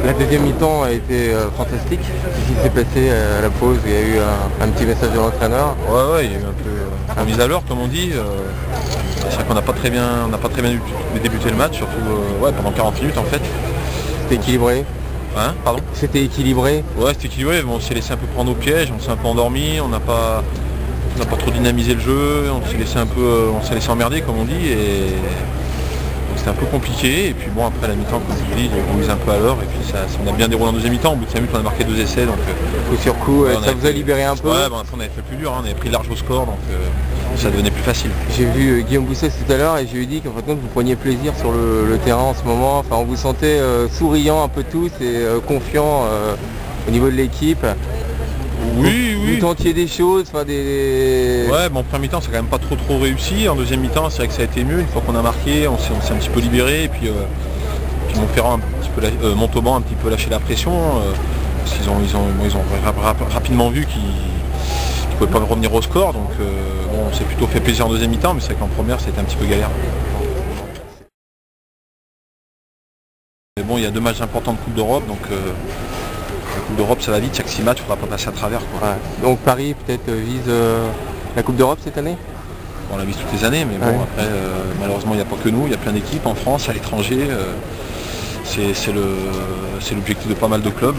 La deuxième mi-temps a été fantastique. Ce qui s'est passé à la pause, il y a eu un petit message de l'entraîneur. Ouais, il y a eu un peu mise à l'heure comme on dit. C'est vrai qu'on n'a pas très bien débuté le match, surtout pendant 40 minutes en fait. C'était équilibré. Hein, pardon. C'était équilibré. Ouais, c'était équilibré, mais on s'est laissé un peu prendre au piège, on s'est un peu endormi, on n'a pas trop dynamisé le jeu, on s'est laissé emmerder comme on dit, et donc c'était un peu compliqué. Et puis bon, après la mi-temps, comme je dis, on mise un peu à l'heure, et puis on a bien déroulé en deuxième mi-temps. Au bout de 5 minutes, on a marqué 2 essais, donc coup sur coup, ça vous a libéré un peu. Ouais, on avait fait plus dur, on avait pris large au score, donc ça devenait plus facile. J'ai vu Guillaume Boussès tout à l'heure et je lui ai dit qu'en fait vous preniez plaisir sur le terrain en ce moment. Enfin, on vous sentait souriant un peu tous et confiant au niveau de l'équipe. Oui. Vous tentiez des choses, Ouais, bon, en première mi-temps, c'est quand même pas trop réussi. En deuxième mi-temps, c'est vrai que ça a été mieux. Une fois qu'on a marqué, on s'est un petit peu libéré. Et puis Montauban a un petit peu lâché la pression. Parce qu'ils ont rapidement vu qu'ils ne pouvaient pas revenir au score. Donc on s'est plutôt fait plaisir en deuxième mi-temps, mais c'est vrai qu'en première, c'était un petit peu galère. Mais bon, il y a 2 matchs importants de Coupe d'Europe, donc la Coupe d'Europe ça va vite, chaque 6 matchs, il ne faudra pas passer à travers. Quoi. Ouais. Donc Paris peut-être vise la Coupe d'Europe cette année? On la vise toutes les années, mais bon, après, malheureusement il n'y a pas que nous, il y a plein d'équipes en France, à l'étranger. C'est l'objectif de pas mal de clubs.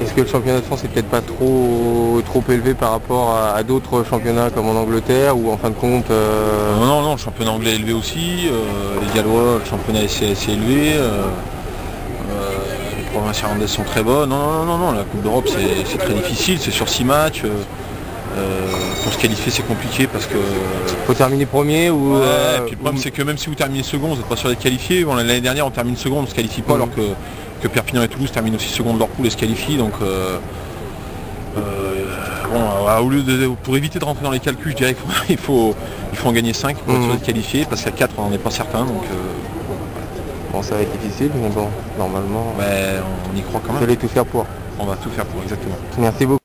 Est-ce que le championnat de France est peut-être pas trop élevé par rapport à d'autres championnats comme en Angleterre ou en fin de compte Non, le championnat anglais est élevé aussi, les Gallois, le championnat est assez élevé, les provinces irlandaises sont très bonnes. Non, la Coupe d'Europe c'est très difficile, c'est sur 6 matchs. Pour se qualifier c'est compliqué parce que... Faut terminer premier ou... puis le problème c'est que même si vous terminez second, vous n'êtes pas sûr d'être qualifié. Bon, l'année dernière on termine second, on ne se qualifie pas alors que Perpignan et Toulouse terminent aussi second de leur poule et se qualifient. Donc au lieu pour éviter de rentrer dans les calculs, je dirais qu'il faut en gagner 5 pour être sûr d'être qualifié, parce qu'à 4 on n'en est pas certain. Donc, bon, ça va être difficile, mais bon, normalement... on y croit quand même. Vous allez tout faire pour. On va tout faire pour, exactement. Merci beaucoup.